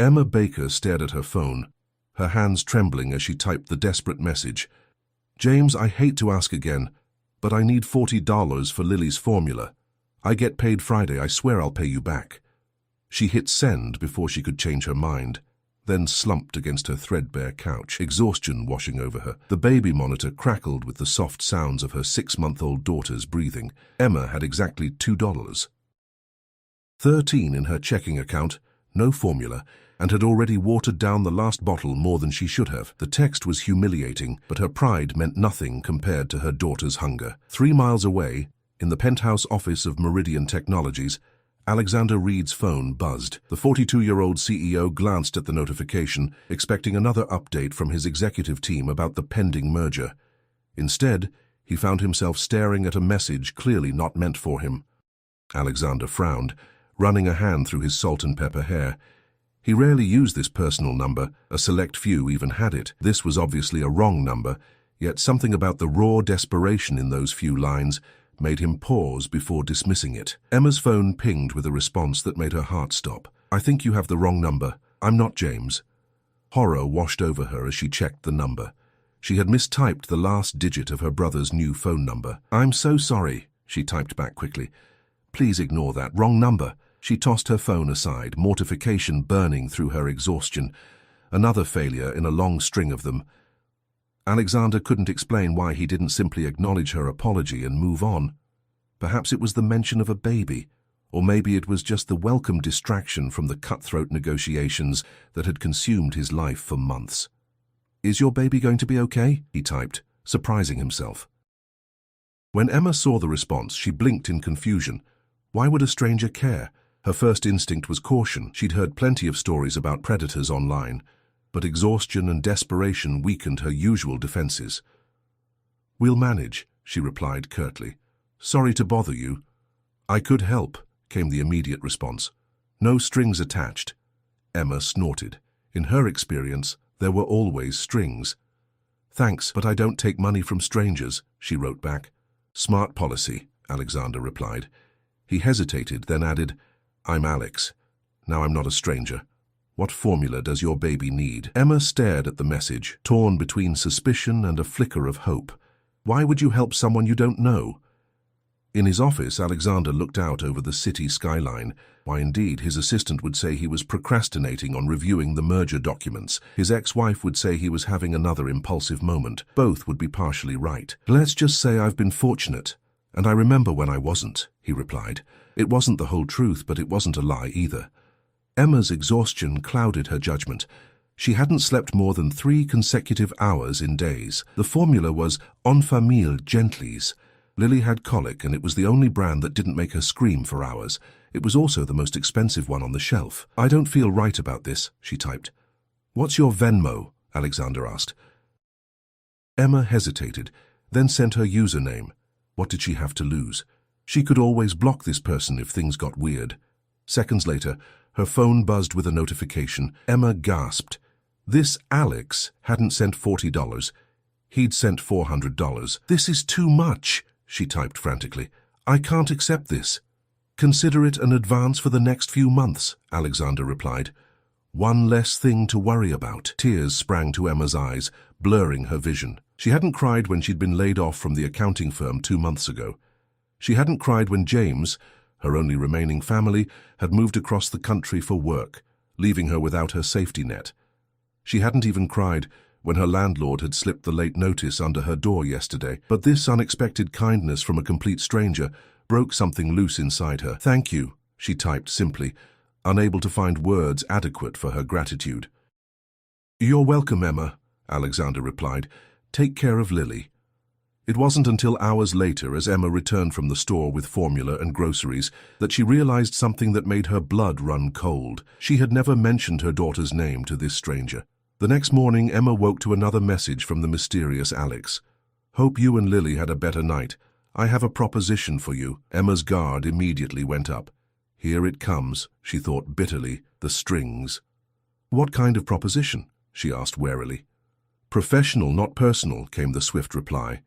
Emma Baker stared at her phone, her hands trembling as she typed the desperate message. James, I hate to ask again, but I need $40 for Lily's formula. I get paid Friday, I swear I'll pay you back. She hit send before she could change her mind, then slumped against her threadbare couch, exhaustion washing over her. The baby monitor crackled with the soft sounds of her 6-month-old daughter's breathing. Emma had exactly $2. 13 in her checking account, no formula, and had already watered down the last bottle more than she should have. The text was humiliating, but her pride meant nothing compared to her daughter's hunger. 3 miles away, in the penthouse office of Meridian Technologies, Alexander Reed's phone buzzed. The 42-year-old CEO glanced at the notification, expecting another update from his executive team about the pending merger. Instead, he found himself staring at a message clearly not meant for him. Alexander frowned, running a hand through his salt and pepper hair. He rarely used this personal number, a select few even had it. This was obviously a wrong number, yet something about the raw desperation in those few lines made him pause before dismissing it. Emma's phone pinged with a response that made her heart stop. I think you have the wrong number. I'm not James. Horror washed over her as she checked the number. She had mistyped the last digit of her brother's new phone number. I'm so sorry, she typed back quickly. Please ignore that. Wrong number. She tossed her phone aside, mortification burning through her exhaustion. Another failure in a long string of them. Alexander couldn't explain why he didn't simply acknowledge her apology and move on. Perhaps it was the mention of a baby, or maybe it was just the welcome distraction from the cutthroat negotiations that had consumed his life for months. Is your baby going to be okay? He typed, surprising himself. When Emma saw the response, she blinked in confusion. Why would a stranger care? Her first instinct was caution. She'd heard plenty of stories about predators online, but exhaustion and desperation weakened her usual defenses. We'll manage, she replied curtly. Sorry to bother you. I could help, came the immediate response. No strings attached. Emma snorted. In her experience, there were always strings. Thanks, but I don't take money from strangers, she wrote back. Smart policy, Alexander replied. He hesitated, then added, I'm Alex. Now I'm not a stranger. What formula does your baby need? Emma stared at the message, torn between suspicion and a flicker of hope. Why would you help someone you don't know? In his office, Alexander looked out over the city skyline. Why, indeed, his assistant would say he was procrastinating on reviewing the merger documents. His ex-wife would say he was having another impulsive moment. Both would be partially right. Let's just say I've been fortunate, and I remember when I wasn't, he replied. It wasn't the whole truth, but it wasn't a lie either. Emma's exhaustion clouded her judgment. She hadn't slept more than 3 consecutive hours in days. The formula was En Famille Gentlis. Lily had colic, and it was the only brand that didn't make her scream for hours. It was also the most expensive one on the shelf. I don't feel right about this, she typed. What's your Venmo? Alexander asked. Emma hesitated, then sent her username. What did she have to lose? She could always block this person if things got weird. Seconds later, her phone buzzed with a notification. Emma gasped. This Alex hadn't sent $40. He'd sent $400. This is too much, she typed frantically. I can't accept this. Consider it an advance for the next few months, Alexander replied. One less thing to worry about. Tears sprang to Emma's eyes, blurring her vision. She hadn't cried when she'd been laid off from the accounting firm 2 months ago. She hadn't cried when James, her only remaining family, had moved across the country for work, leaving her without her safety net. She hadn't even cried when her landlord had slipped the late notice under her door yesterday. But this unexpected kindness from a complete stranger broke something loose inside her. Thank you, she typed simply, unable to find words adequate for her gratitude. You're welcome, Emma, Alexander replied. Take care of Lily. It wasn't until hours later, as Emma returned from the store with formula and groceries, that she realized something that made her blood run cold. She had never mentioned her daughter's name to this stranger. The next morning, Emma woke to another message from the mysterious Alex. Hope you and Lily had a better night. I have a proposition for you. Emma's guard immediately went up. Here it comes, she thought bitterly, the strings. What kind of proposition? She asked warily. Professional, not personal, came the swift reply.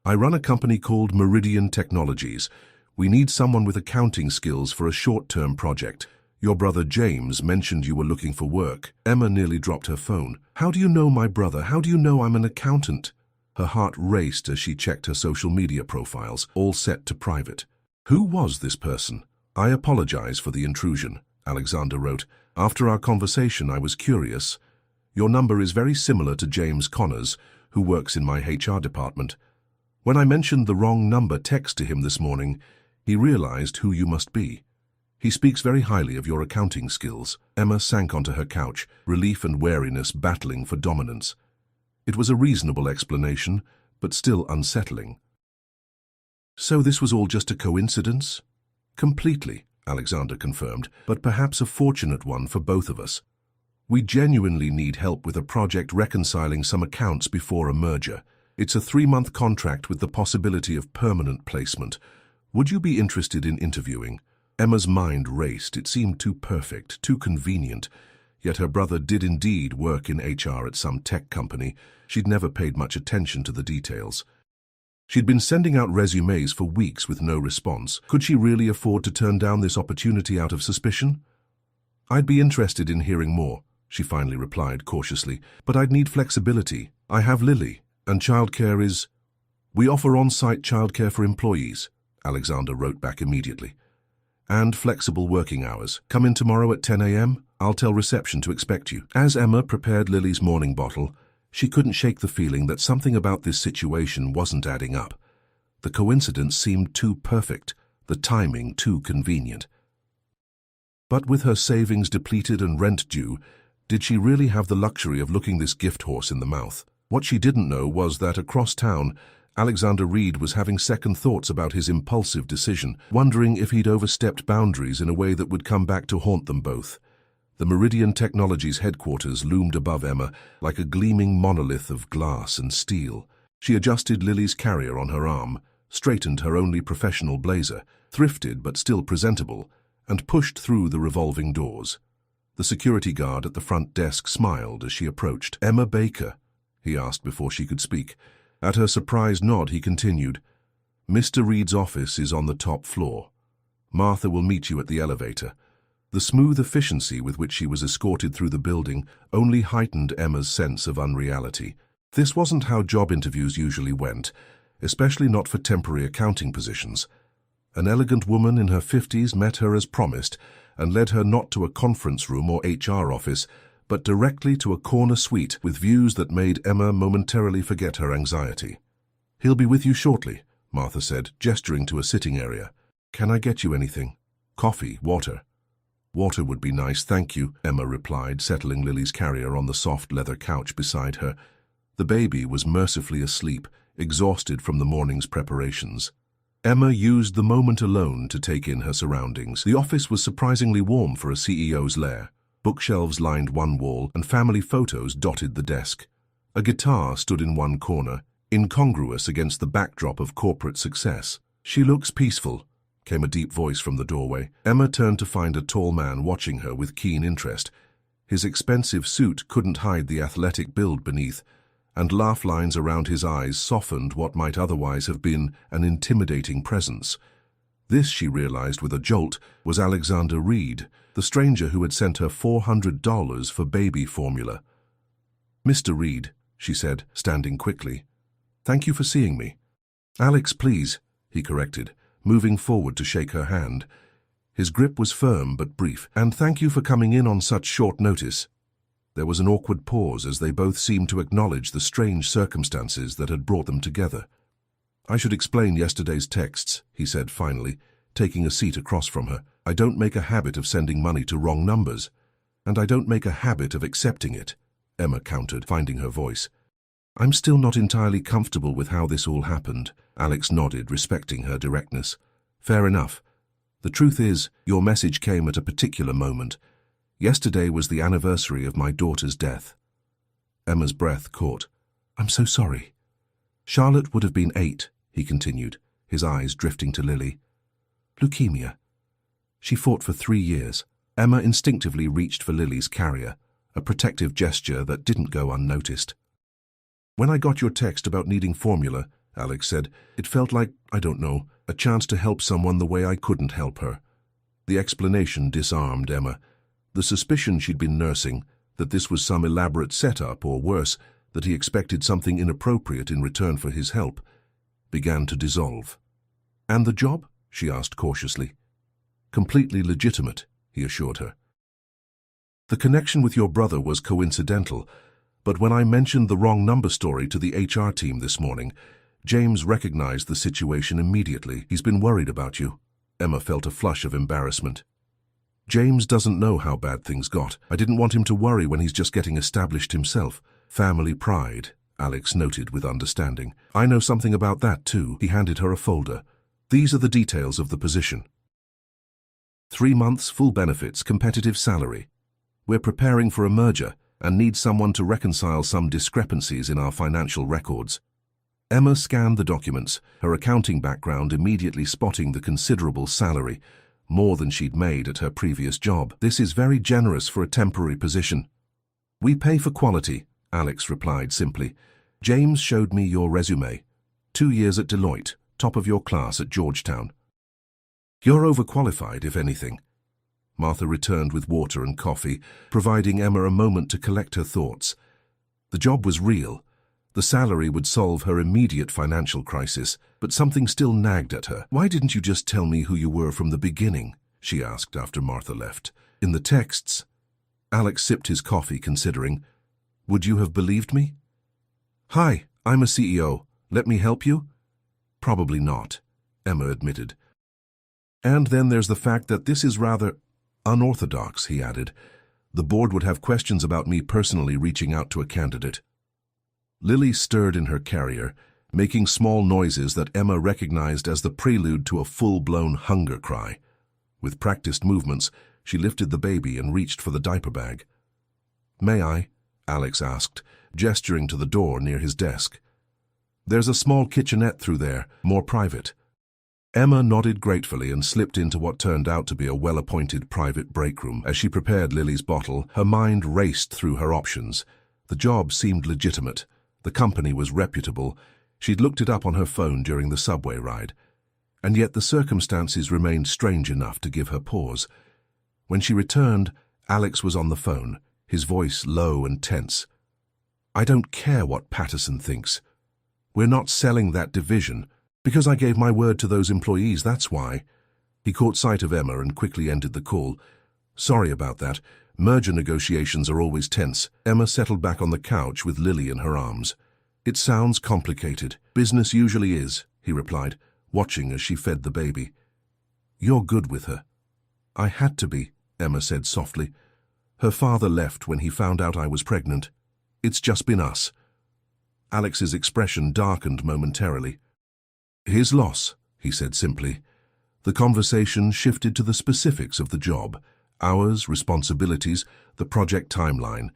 I run a company called Meridian Technologies. We need someone with accounting skills for a short-term project. Your brother James mentioned you were looking for work. Emma nearly dropped her phone. How do you know my brother? How do you know I'm an accountant? Her heart raced as she checked her social media profiles, all set to private. Who was this person? I apologize for the intrusion, Alexander wrote. After our conversation, I was curious. Your number is very similar to James Connors, who works in my HR department. When I mentioned the wrong number text to him this morning, he realized who you must be. He speaks very highly of your accounting skills. Emma sank onto her couch, relief and wariness battling for dominance. It was a reasonable explanation, but still unsettling. So this was all just a coincidence? Completely, Alexander confirmed, but perhaps a fortunate one for both of us. We genuinely need help with a project reconciling some accounts before a merger. It's a 3-month contract with the possibility of permanent placement. Would you be interested in interviewing? Emma's mind raced. It seemed too perfect, too convenient. Yet her brother did indeed work in HR at some tech company. She'd never paid much attention to the details. She'd been sending out resumes for weeks with no response. Could she really afford to turn down this opportunity out of suspicion? I'd be interested in hearing more, she finally replied cautiously, but I'd need flexibility. I have Lily, and childcare is... We offer on-site childcare for employees, Alexander wrote back immediately. And flexible working hours. Come in tomorrow at 10 a.m. I'll tell reception to expect you. As Emma prepared Lily's morning bottle, she couldn't shake the feeling that something about this situation wasn't adding up. The coincidence seemed too perfect, the timing too convenient. But with her savings depleted and rent due, did she really have the luxury of looking this gift horse in the mouth? What she didn't know was that across town, Alexander Reed was having second thoughts about his impulsive decision, wondering if he'd overstepped boundaries in a way that would come back to haunt them both. The Meridian Technologies headquarters loomed above Emma like a gleaming monolith of glass and steel. She adjusted Lily's carrier on her arm, straightened her only professional blazer, thrifted but still presentable, and pushed through the revolving doors. The security guard at the front desk smiled as she approached. Emma Baker, he asked before she could speak. At her surprised nod, he continued, Mr. Reed's office is on the top floor. Martha will meet you at the elevator. The smooth efficiency with which she was escorted through the building only heightened Emma's sense of unreality. This wasn't how job interviews usually went, especially not for temporary accounting positions. An elegant woman in her 50s met her as promised and led her not to a conference room or HR office, but directly to a corner suite with views that made Emma momentarily forget her anxiety. He'll be with you shortly, Martha said, gesturing to a sitting area. Can I get you anything? Coffee, water? Water would be nice, thank you, Emma replied, settling Lily's carrier on the soft leather couch beside her. The baby was mercifully asleep, exhausted from the morning's preparations. Emma used the moment alone to take in her surroundings. The office was surprisingly warm for a CEO's lair. Bookshelves lined one wall, and family photos dotted the desk. A guitar stood in one corner, incongruous against the backdrop of corporate success. She looks peaceful, came a deep voice from the doorway. Emma turned to find a tall man watching her with keen interest. His expensive suit couldn't hide the athletic build beneath, and laugh lines around his eyes softened what might otherwise have been an intimidating presence. This, she realized with a jolt, was Alexander Reed, the stranger who had sent her $400 for baby formula. Mr. Reed, she said, standing quickly. Thank you for seeing me. Alex, please, he corrected, moving forward to shake her hand. His grip was firm but brief. And thank you for coming in on such short notice. There was an awkward pause as they both seemed to acknowledge the strange circumstances that had brought them together. I should explain yesterday's texts, he said finally, taking a seat across from her. I don't make a habit of sending money to wrong numbers, and I don't make a habit of accepting it, Emma countered, finding her voice. I'm still not entirely comfortable with how this all happened, Alex nodded, respecting her directness. Fair enough. The truth is, your message came at a particular moment. Yesterday was the anniversary of my daughter's death. Emma's breath caught. I'm so sorry. Charlotte would have been 8, he continued, his eyes drifting to Lily. Leukemia. She fought for 3 years. Emma instinctively reached for Lily's carrier, a protective gesture that didn't go unnoticed. When I got your text about needing formula, Alex said, it felt like, I don't know, a chance to help someone the way I couldn't help her. The explanation disarmed Emma. The suspicion she'd been nursing, that this was some elaborate setup, or worse, that he expected something inappropriate in return for his help, began to dissolve. "And the job?" she asked cautiously. "Completely legitimate," he assured her. "The connection with your brother was coincidental, but when I mentioned the wrong number story to the HR team this morning, James recognized the situation immediately. He's been worried about you." Emma felt a flush of embarrassment. "James doesn't know how bad things got. I didn't want him to worry when he's just getting established himself." "Family pride," Alex noted with understanding. "I know something about that too." He handed her a folder. "These are the details of the position. 3 months, full benefits, competitive salary. We're preparing for a merger and need someone to reconcile some discrepancies in our financial records." Emma scanned the documents, her accounting background immediately spotting the considerable salary, more than she'd made at her previous job. "This is very generous for a temporary position." "We pay for quality," Alex replied simply. "James showed me your resume. 2 years at Deloitte, top of your class at Georgetown. You're overqualified, if anything." Martha returned with water and coffee, providing Emma a moment to collect her thoughts. The job was real. The salary would solve her immediate financial crisis, but something still nagged at her. "Why didn't you just tell me who you were from the beginning?" she asked after Martha left. "In the texts." Alex sipped his coffee, considering. "Would you have believed me?" "Hi, I'm a CEO. Let me help you?" "Probably not," Emma admitted. "And then there's the fact that this is rather unorthodox," he added. "The board would have questions about me personally reaching out to a candidate." Lily stirred in her carrier, making small noises that Emma recognized as the prelude to a full-blown hunger cry. With practiced movements, she lifted the baby and reached for the diaper bag. "May I?" Alex asked, gesturing to the door near his desk. "There's a small kitchenette through there, more private." Emma nodded gratefully and slipped into what turned out to be a well-appointed private break room. As she prepared Lily's bottle, her mind raced through her options. The job seemed legitimate. The company was reputable. She'd looked it up on her phone during the subway ride. And yet the circumstances remained strange enough to give her pause. When she returned, Alex was on the phone, his voice low and tense. "I don't care what Patterson thinks. We're not selling that division. Because I gave my word to those employees, that's why." He caught sight of Emma and quickly ended the call. "Sorry about that. Merger negotiations are always tense." Emma settled back on the couch with Lily in her arms. "It sounds complicated. Business usually is," he replied, watching as she fed the baby. "You're good with her." "I had to be," Emma said softly. "Her father left when he found out I was pregnant. It's just been us." Alex's expression darkened momentarily. "His loss," he said simply. The conversation shifted to the specifics of the job, hours, responsibilities, the project timeline.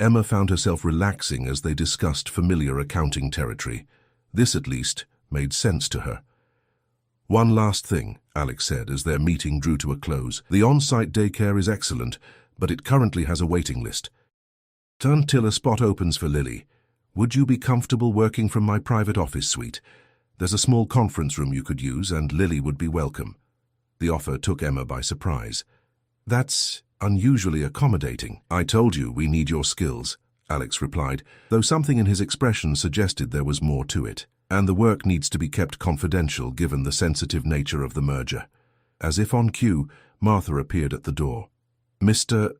Emma found herself relaxing as they discussed familiar accounting territory. This, at least, made sense to her. "One last thing," Alex said as their meeting drew to a close. "The on-site daycare is excellent, but it currently has a waiting list. Until a spot opens for Lily, would you be comfortable working from my private office suite? There's a small conference room you could use, and Lily would be welcome." The offer took Emma by surprise. "That's unusually accommodating." "I told you we need your skills," Alex replied, though something in his expression suggested there was more to it. "And the work needs to be kept confidential given the sensitive nature of the merger." As if on cue, Martha appeared at the door. "Mr.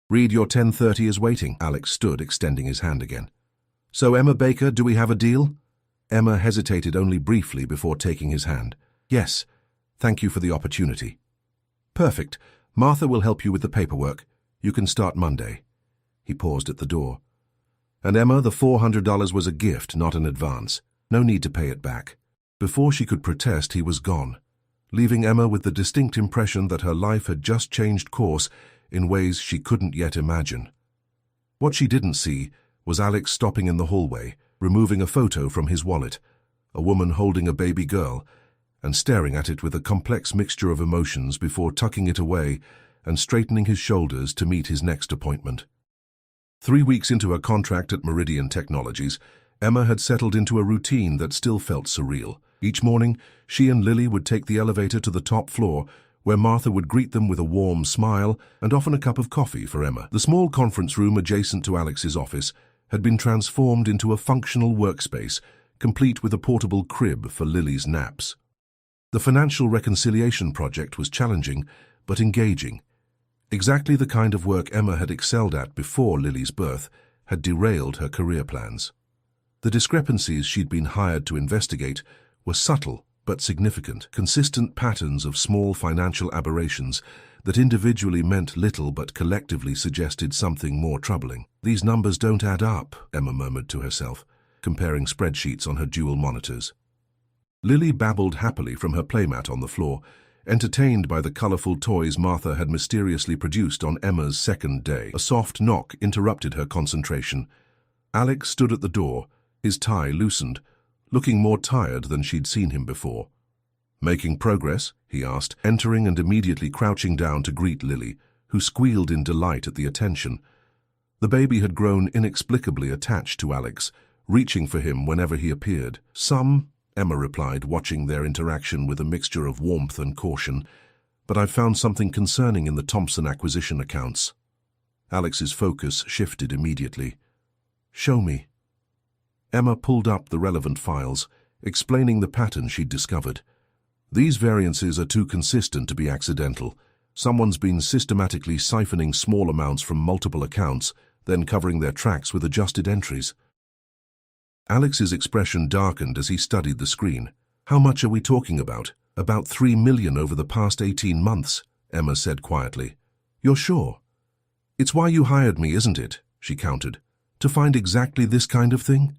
Reed, your 10:30 is waiting." Alex stood, extending his hand again. "So, Emma Baker, do we have a deal?" Emma hesitated only briefly before taking his hand. "Yes, thank you for the opportunity." "Perfect. Martha will help you with the paperwork. You can start Monday." He paused at the door. "And Emma, the $400 was a gift, not an advance. No need to pay it back." Before she could protest, he was gone, leaving Emma with the distinct impression that her life had just changed course in ways she couldn't yet imagine. What she didn't see was Alex stopping in the hallway, removing a photo from his wallet, a woman holding a baby girl, and staring at it with a complex mixture of emotions before tucking it away and straightening his shoulders to meet his next appointment. 3 weeks into her contract at Meridian Technologies, Emma had settled into a routine that still felt surreal. Each morning, she and Lily would take the elevator to the top floor, where Martha would greet them with a warm smile and often a cup of coffee for Emma. The small conference room adjacent to Alex's office had been transformed into a functional workspace, complete with a portable crib for Lily's naps. The financial reconciliation project was challenging, but engaging. Exactly the kind of work Emma had excelled at before Lily's birth had derailed her career plans. The discrepancies she'd been hired to investigate were subtle but significant, consistent patterns of small financial aberrations that individually meant little but collectively suggested something more troubling. "These numbers don't add up," Emma murmured to herself, comparing spreadsheets on her dual monitors. Lily babbled happily from her playmat on the floor, entertained by the colorful toys Martha had mysteriously produced on Emma's second day. A soft knock interrupted her concentration. Alex stood at the door, his tie loosened, looking more tired than she'd seen him before. "Making progress?" he asked, entering and immediately crouching down to greet Lily, who squealed in delight at the attention. The baby had grown inexplicably attached to Alex, reaching for him whenever he appeared. "Some," Emma replied, watching their interaction with a mixture of warmth and caution, "but I've found something concerning in the Thompson acquisition accounts." Alex's focus shifted immediately. "Show me." Emma pulled up the relevant files, explaining the pattern she'd discovered. "These variances are too consistent to be accidental. Someone's been systematically siphoning small amounts from multiple accounts, then covering their tracks with adjusted entries." Alex's expression darkened as he studied the screen. "How much are we talking about?" "About 3 million over the past 18 months, Emma said quietly. "You're sure?" "It's why you hired me, isn't it?" she countered. "To find exactly this kind of thing?"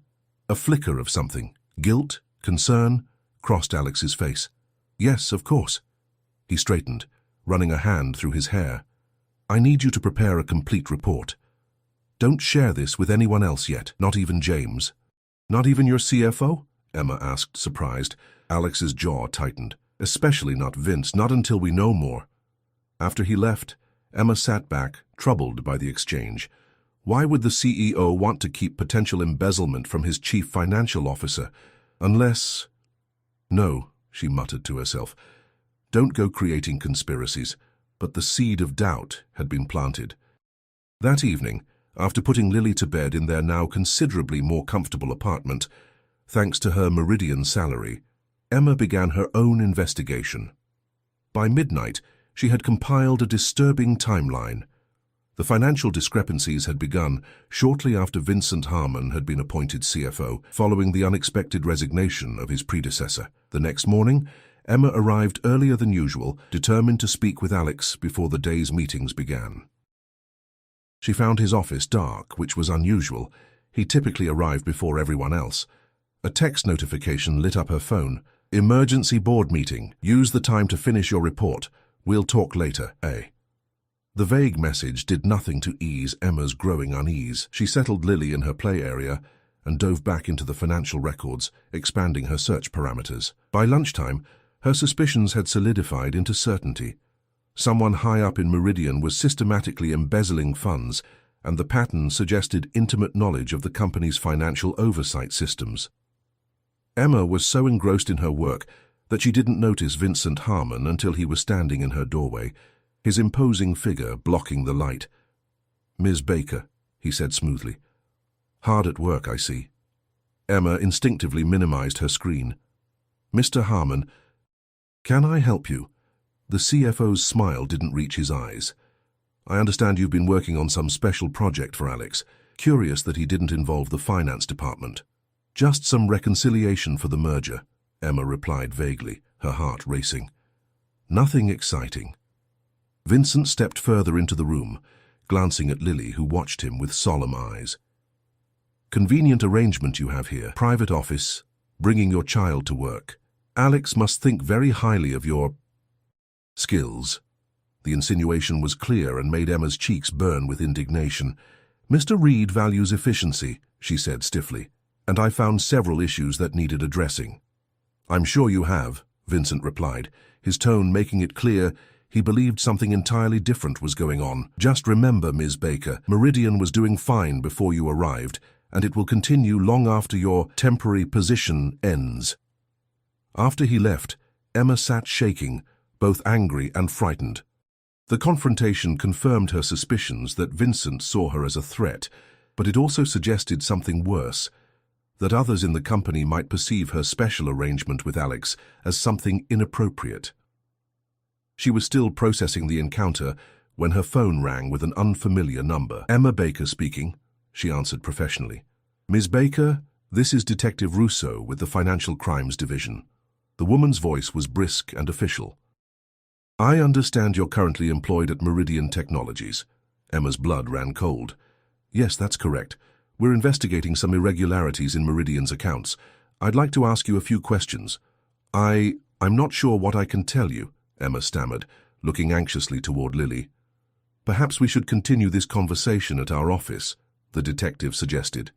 A flicker of something, guilt, concern, crossed Alex's face. "Yes, of course." He straightened, running a hand through his hair. "I need you to prepare a complete report. Don't share this with anyone else yet, not even James." "Not even your CFO?" Emma asked, surprised. Alex's jaw tightened. "Especially not Vince, not until we know more." After he left, Emma sat back, troubled by the exchange. Why would the CEO want to keep potential embezzlement from his chief financial officer? Unless... "No," she muttered to herself. "Don't go creating conspiracies." But the seed of doubt had been planted. That evening, after putting Lily to bed in their now considerably more comfortable apartment, thanks to her Meridian salary, Emma began her own investigation. By midnight, she had compiled a disturbing timeline. The financial discrepancies had begun shortly after Vincent Harmon had been appointed CFO, following the unexpected resignation of his predecessor. The next morning, Emma arrived earlier than usual, determined to speak with Alex before the day's meetings began. She found his office dark, which was unusual. He typically arrived before everyone else. A text notification lit up her phone. "Emergency board meeting. Use the time to finish your report. We'll talk later, eh?" The vague message did nothing to ease Emma's growing unease. She settled Lily in her play area and dove back into the financial records, expanding her search parameters. By lunchtime, her suspicions had solidified into certainty. Someone high up in Meridian was systematically embezzling funds, and the pattern suggested intimate knowledge of the company's financial oversight systems. Emma was so engrossed in her work that she didn't notice Vincent Harmon until he was standing in her doorway, his imposing figure blocking the light. "Ms. Baker," he said smoothly. "Hard at work, I see." Emma instinctively minimized her screen. "Mr. Harmon, can I help you?" The CFO's smile didn't reach his eyes. "I understand you've been working on some special project for Alex. Curious that he didn't involve the finance department." "Just some reconciliation for the merger," Emma replied vaguely, her heart racing. "Nothing exciting." Vincent stepped further into the room, glancing at Lily, who watched him with solemn eyes. "Convenient arrangement you have here. Private office, bringing your child to work. Alex must think very highly of your skills." The insinuation was clear and made Emma's cheeks burn with indignation. "Mr. Reed values efficiency," she said stiffly, "and I found several issues that needed addressing." "I'm sure you have," Vincent replied, his tone making it clear he believed something entirely different was going on. "Just remember, Ms. Baker, Meridian was doing fine before you arrived, and it will continue long after your temporary position ends." After he left, Emma sat shaking, both angry and frightened. The confrontation confirmed her suspicions that Vincent saw her as a threat, but it also suggested something worse, that others in the company might perceive her special arrangement with Alex as something inappropriate. She was still processing the encounter when her phone rang with an unfamiliar number. "Emma Baker speaking," she answered professionally. "Ms. Baker, this is Detective Russo with the Financial Crimes Division." The woman's voice was brisk and official. "I understand you're currently employed at Meridian Technologies." Emma's blood ran cold. "Yes, that's correct. We're investigating some irregularities in Meridian's accounts. I'd like to ask you a few questions." I'm not sure what I can tell you," Emma stammered, looking anxiously toward Lily. "Perhaps we should continue this conversation at our office," the detective suggested.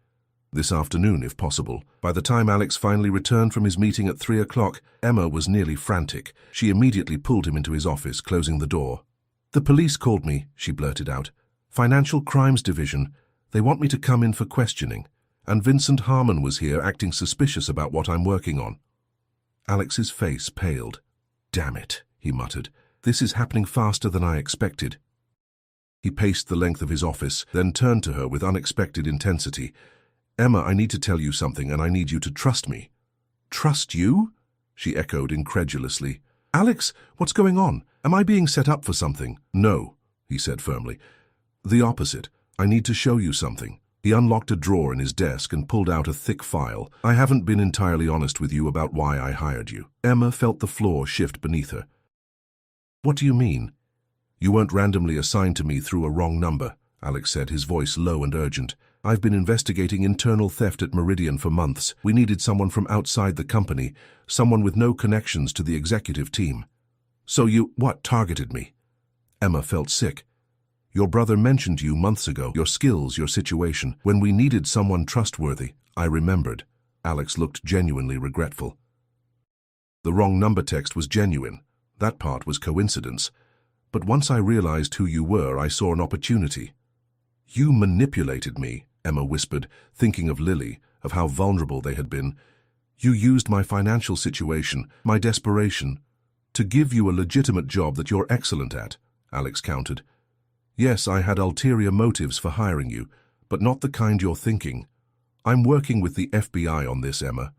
"This afternoon, if possible." By the time Alex finally returned from his meeting at 3 o'clock, Emma was nearly frantic. She immediately pulled him into his office, closing the door. "The police called me," she blurted out. "Financial Crimes Division. They want me to come in for questioning. And Vincent Harmon was here acting suspicious about what I'm working on." Alex's face paled. "Damn it," he muttered. "This is happening faster than I expected." He paced the length of his office, then turned to her with unexpected intensity. "Emma, I need to tell you something, and I need you to trust me." "Trust you?" she echoed incredulously. "Alex, what's going on? Am I being set up for something?" "No," he said firmly. "The opposite. I need to show you something." He unlocked a drawer in his desk and pulled out a thick file. "I haven't been entirely honest with you about why I hired you." Emma felt the floor shift beneath her. "What do you mean?" "You weren't randomly assigned to me through a wrong number," Alex said, his voice low and urgent. "I've been investigating internal theft at Meridian for months. We needed someone from outside the company, someone with no connections to the executive team." "So you, targeted me?" Emma felt sick. "Your brother mentioned you months ago, your skills, your situation. When we needed someone trustworthy, I remembered." Alex looked genuinely regretful. The wrong number text was genuine. That part was coincidence. But once I realized who you were, I saw an opportunity. "You manipulated me," Emma whispered, thinking of Lily, of how vulnerable they had been. "You used my financial situation, my desperation, to give you a legitimate job that you're excellent at," Alex countered. "Yes, I had ulterior motives for hiring you, but not the kind you're thinking. I'm working with the FBI on this, Emma.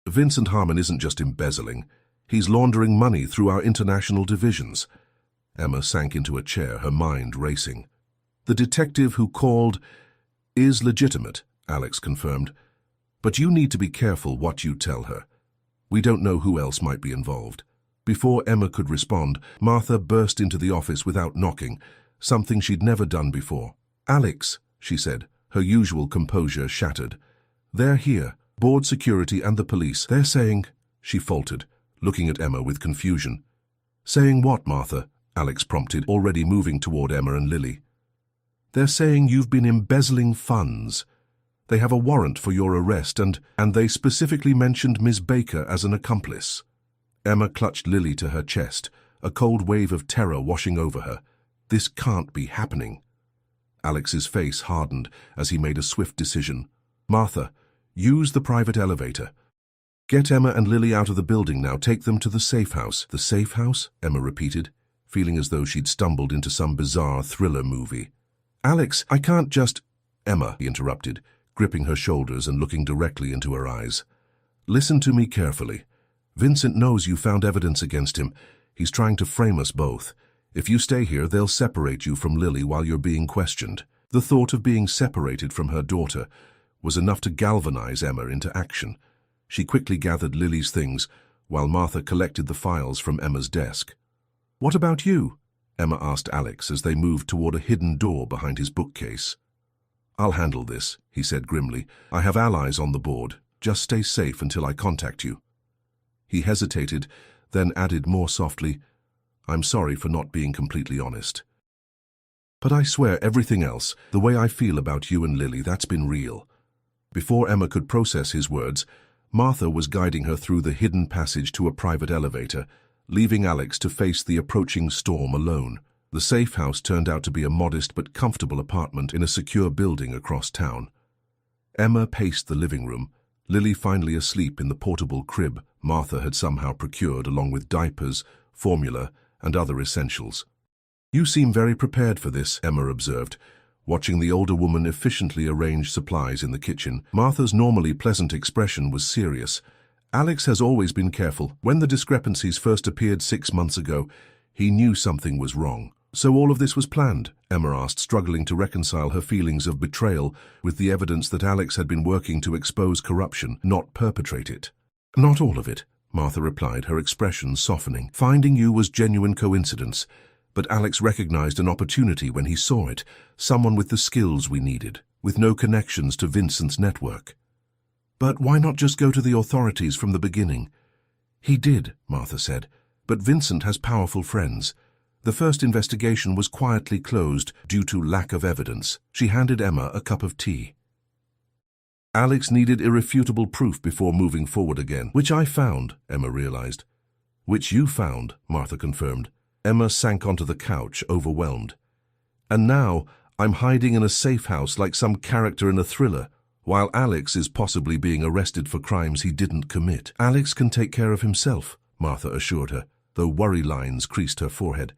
Vincent Harmon isn't just embezzling. He's laundering money through our international divisions." Emma sank into a chair, her mind racing. "The detective who called is legitimate," Alex confirmed. "But you need to be careful what you tell her. We don't know who else might be involved." Before Emma could respond, Martha burst into the office without knocking, something she'd never done before. "Alex," she said, her usual composure shattered. "They're here, board security and the police. They're saying—" She faltered, looking at Emma with confusion. "Saying what, Martha?" Alex prompted, already moving toward Emma and Lily. "They're saying you've been embezzling funds. They have a warrant for your arrest and they specifically mentioned Ms. Baker as an accomplice." Emma clutched Lily to her chest, a cold wave of terror washing over her. This can't be happening. Alex's face hardened as he made a swift decision. "Martha, use the private elevator. Get Emma and Lily out of the building now. Take them to the safe house." "The safe house?" Emma repeated, feeling as though she'd stumbled into some bizarre thriller movie. "Alex, I can't just—" "Emma," he interrupted, gripping her shoulders and looking directly into her eyes. "Listen to me carefully. Vincent knows you found evidence against him. He's trying to frame us both. If you stay here, they'll separate you from Lily while you're being questioned." The thought of being separated from her daughter was enough to galvanize Emma into action. She quickly gathered Lily's things, while Martha collected the files from Emma's desk. "What about you?" Emma asked Alex as they moved toward a hidden door behind his bookcase. "I'll handle this," he said grimly. "I have allies on the board. Just stay safe until I contact you." He hesitated, then added more softly, "I'm sorry for not being completely honest. But I swear everything else, the way I feel about you and Lily, that's been real." Before Emma could process his words, Martha was guiding her through the hidden passage to a private elevator, leaving Alex to face the approaching storm alone. The safe house turned out to be a modest but comfortable apartment in a secure building across town. Emma paced the living room, Lily finally asleep in the portable crib Martha had somehow procured along with diapers, formula, and other essentials. "You seem very prepared for this," Emma observed, watching the older woman efficiently arrange supplies in the kitchen. Martha's normally pleasant expression was serious. "Alex has always been careful. When the discrepancies first appeared 6 months ago, he knew something was wrong." "So all of this was planned?" Emma asked, struggling to reconcile her feelings of betrayal with the evidence that Alex had been working to expose corruption, not perpetrate it. "Not all of it," Martha replied, her expression softening. "Finding you was genuine coincidence, but Alex recognized an opportunity when he saw it, someone with the skills we needed, with no connections to Vincent's network." "But why not just go to the authorities from the beginning?" "He did," Martha said, "but Vincent has powerful friends. The first investigation was quietly closed due to lack of evidence." She handed Emma a cup of tea. "Alex needed irrefutable proof before moving forward again." "Which I found," Emma realized. "Which you found," Martha confirmed. Emma sank onto the couch, overwhelmed. "And now I'm hiding in a safe house like some character in a thriller, while Alex is possibly being arrested for crimes he didn't commit." "Alex can take care of himself," Martha assured her, though worry lines creased her forehead.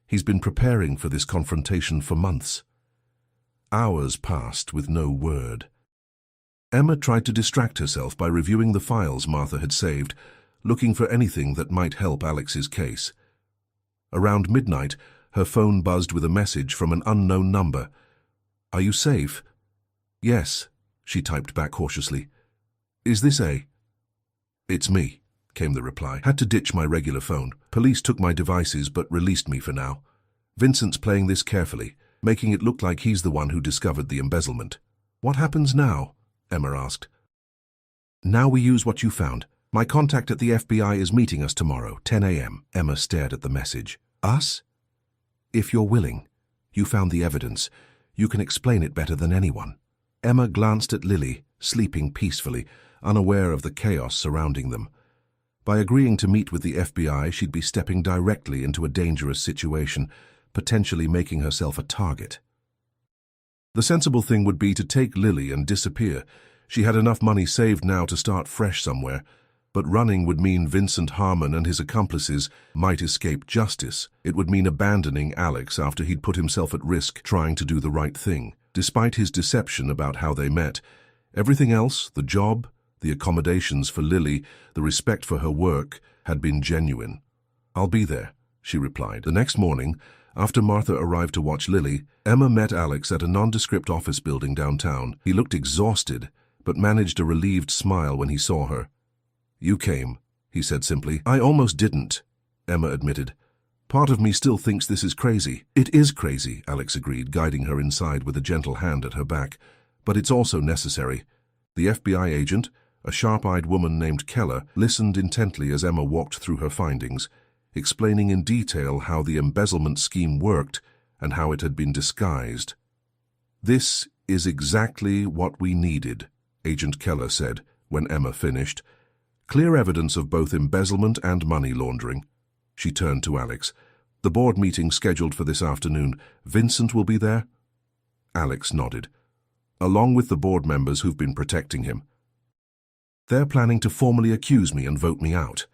"He's been preparing for this confrontation for months." Hours passed with no word. Emma tried to distract herself by reviewing the files Martha had saved, looking for anything that might help Alex's case. Around midnight, her phone buzzed with a message from an unknown number. "Are you safe?" "Yes," she typed back cautiously. "Is this A?" "It's me," came the reply. "Had to ditch my regular phone. Police took my devices but released me for now. Vincent's playing this carefully, making it look like he's the one who discovered the embezzlement." "What happens now?" Emma asked. "Now we use what you found. My contact at the FBI is meeting us tomorrow, 10 a.m. Emma stared at the message. "Us?" "If you're willing. You found the evidence. You can explain it better than anyone." Emma glanced at Lily, sleeping peacefully, unaware of the chaos surrounding them. By agreeing to meet with the FBI, she'd be stepping directly into a dangerous situation, potentially making herself a target. The sensible thing would be to take Lily and disappear. She had enough money saved now to start fresh somewhere, but running would mean Vincent Harmon and his accomplices might escape justice. It would mean abandoning Alex after he'd put himself at risk trying to do the right thing. Despite his deception about how they met, everything else, the job, the accommodations for Lily, the respect for her work, had been genuine. "I'll be there," she replied. The next morning, after Martha arrived to watch Lily, Emma met Alex at a nondescript office building downtown. He looked exhausted, but managed a relieved smile when he saw her. "You came," he said simply. "I almost didn't," Emma admitted. "Part of me still thinks this is crazy." "It is crazy," Alex agreed, guiding her inside with a gentle hand at her back. "But it's also necessary." The FBI agent, a sharp-eyed woman named Keller, listened intently as Emma walked through her findings, explaining in detail how the embezzlement scheme worked and how it had been disguised. "This is exactly what we needed," Agent Keller said when Emma finished. "Clear evidence of both embezzlement and money laundering." She turned to Alex. "The board meeting scheduled for this afternoon. Vincent will be there?" Alex nodded. "Along with the board members who've been protecting him." "They're planning to formally accuse me and vote me out."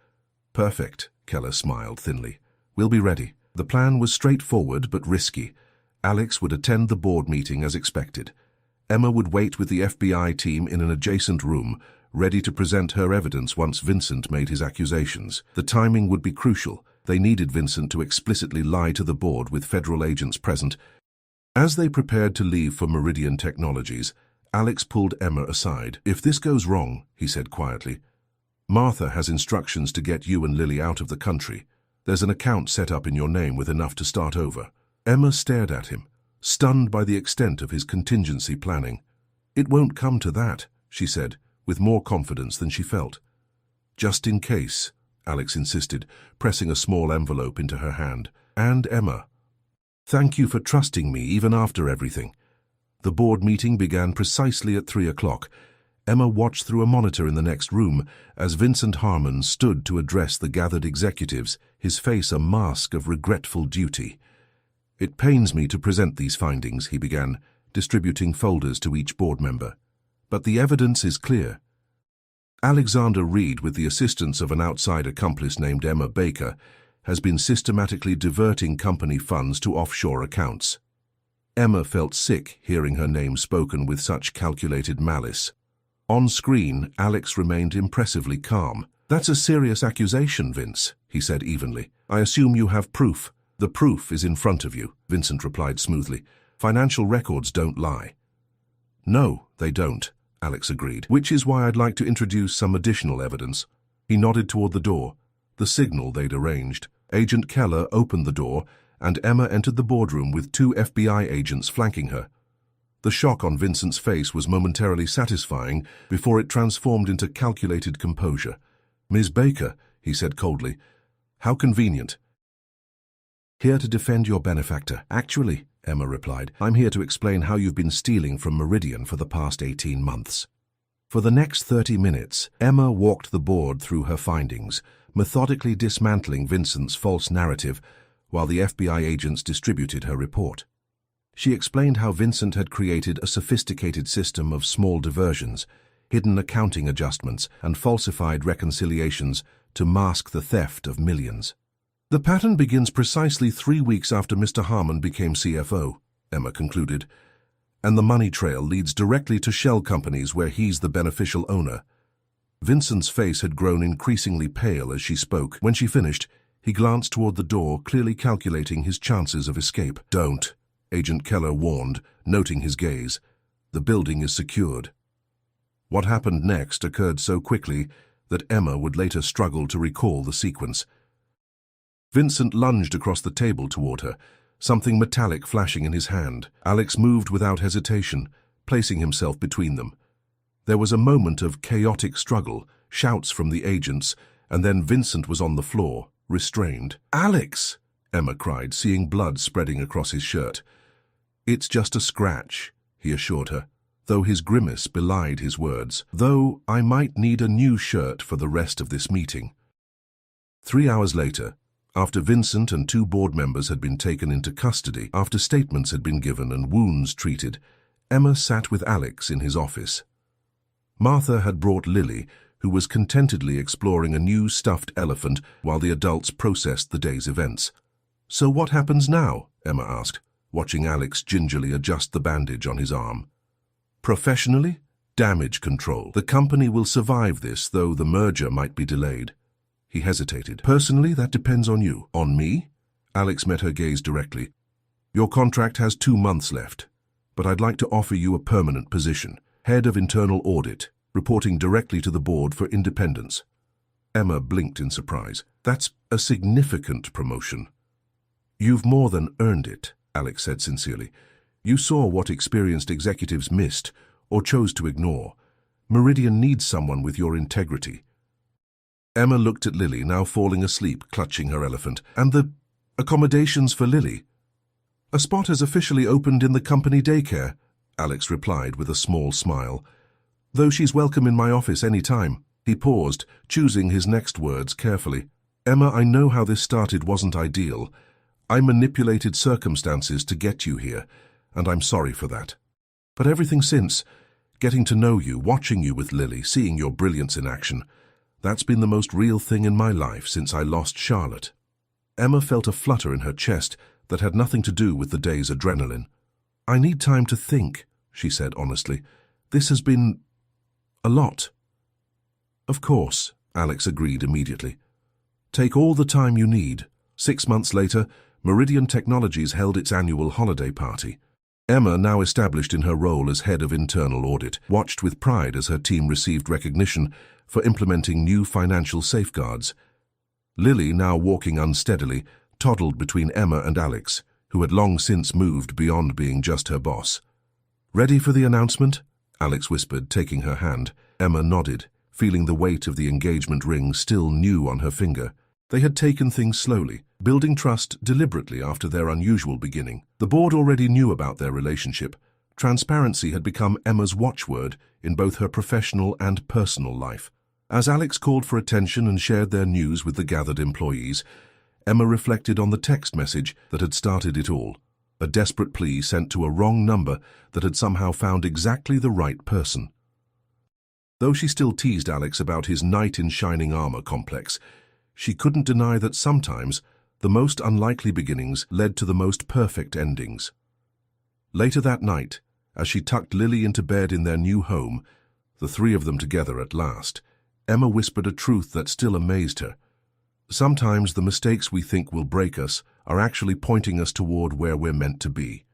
"Perfect," Keller smiled thinly. "We'll be ready." The plan was straightforward but risky. Alex would attend the board meeting as expected. Emma would wait with the FBI team in an adjacent room, ready to present her evidence once Vincent made his accusations. The timing would be crucial. They needed Vincent to explicitly lie to the board with federal agents present. As they prepared to leave for Meridian Technologies, Alex pulled Emma aside. "If this goes wrong," he said quietly, "Martha has instructions to get you and Lily out of the country. There's an account set up in your name with enough to start over." Emma stared at him, stunned by the extent of his contingency planning. "It won't come to that," she said, with more confidence than she felt. "Just in case," Alex insisted, pressing a small envelope into her hand. "And Emma, thank you for trusting me even after everything." The board meeting began precisely at 3 o'clock. Emma watched through a monitor in the next room as Vincent Harmon stood to address the gathered executives, his face a mask of regretful duty. "It pains me to present these findings," he began, distributing folders to each board member. "But the evidence is clear. Alexander Reed, with the assistance of an outside accomplice named Emma Baker, has been systematically diverting company funds to offshore accounts. Emma felt sick hearing her name spoken with such calculated malice. On screen, Alex remained impressively calm. "That's a serious accusation, Vince," he said evenly. "I assume you have proof." "The proof is in front of you," Vincent replied smoothly. "Financial records don't lie." "No, they don't," Alex agreed, "which is why I'd like to introduce some additional evidence." He nodded toward the door, the signal they'd arranged. Agent Keller opened the door, and Emma entered the boardroom with 2 FBI agents flanking her. The shock on Vincent's face was momentarily satisfying before it transformed into calculated composure. "Ms. Baker," he said coldly, "how convenient." "Here to defend your benefactor." "Actually," Emma replied, "I'm here to explain how you've been stealing from Meridian for the past 18 months. For the next 30 minutes, Emma walked the board through her findings, methodically dismantling Vincent's false narrative while the FBI agents distributed her report. She explained how Vincent had created a sophisticated system of small diversions, hidden accounting adjustments, and falsified reconciliations to mask the theft of millions. "The pattern begins precisely 3 weeks after Mr. Harmon became CFO," Emma concluded, "and the money trail leads directly to shell companies where he's the beneficial owner." Vincent's face had grown increasingly pale as she spoke. When she finished, he glanced toward the door, clearly calculating his chances of escape. "Don't," Agent Keller warned, noting his gaze. "The building is secured." What happened next occurred so quickly that Emma would later struggle to recall the sequence. Vincent lunged across the table toward her, something metallic flashing in his hand. Alex moved without hesitation, placing himself between them. There was a moment of chaotic struggle, shouts from the agents, and then Vincent was on the floor, restrained. "Alex!" Emma cried, seeing blood spreading across his shirt. "It's just a scratch," he assured her, though his grimace belied his words. "Though I might need a new shirt for the rest of this meeting." 3 hours later, after Vincent and 2 board members had been taken into custody, after statements had been given and wounds treated, Emma sat with Alex in his office. Martha had brought Lily, who was contentedly exploring a new stuffed elephant while the adults processed the day's events. "So what happens now?" Emma asked, watching Alex gingerly adjust the bandage on his arm. "Professionally, damage control. The company will survive this, though the merger might be delayed." He hesitated. "Personally, that depends on you." "On me?" Alex met her gaze directly. "Your contract has 2 months left, but I'd like to offer you a permanent position, head of internal audit, reporting directly to the board for independence." Emma blinked in surprise. "That's a significant promotion." "You've more than earned it," Alex said sincerely. "You saw what experienced executives missed or chose to ignore. Meridian needs someone with your integrity." Emma looked at Lily, now falling asleep, clutching her elephant. "And the accommodations for Lily?" "A spot has officially opened in the company daycare," Alex replied with a small smile. "Though she's welcome in my office any time." He paused, choosing his next words carefully. "Emma, I know how this started wasn't ideal. I manipulated circumstances to get you here, and I'm sorry for that. But everything since, getting to know you, watching you with Lily, seeing your brilliance in action, that's been the most real thing in my life since I lost Charlotte." Emma felt a flutter in her chest that had nothing to do with the day's adrenaline. "I need time to think," she said honestly. "This has been a lot." "Of course," Alex agreed immediately. "Take all the time you need." 6 months later, Meridian Technologies held its annual holiday party. Emma, now established in her role as head of internal audit, watched with pride as her team received recognition for implementing new financial safeguards. Lily, now walking unsteadily, toddled between Emma and Alex, who had long since moved beyond being just her boss. "Ready for the announcement?" Alex whispered, taking her hand. Emma nodded, feeling the weight of the engagement ring still new on her finger. They had taken things slowly, building trust deliberately after their unusual beginning. The board already knew about their relationship. Transparency had become Emma's watchword in both her professional and personal life. As Alex called for attention and shared their news with the gathered employees, Emma reflected on the text message that had started it all, a desperate plea sent to a wrong number that had somehow found exactly the right person. Though she still teased Alex about his knight in shining armor complex, she couldn't deny that sometimes The most unlikely beginnings led to the most perfect endings. Later that night, as she tucked Lily into bed in their new home, the three of them together at last, Emma whispered a truth that still amazed her. Sometimes the mistakes we think will break us are actually pointing us toward where we're meant to be.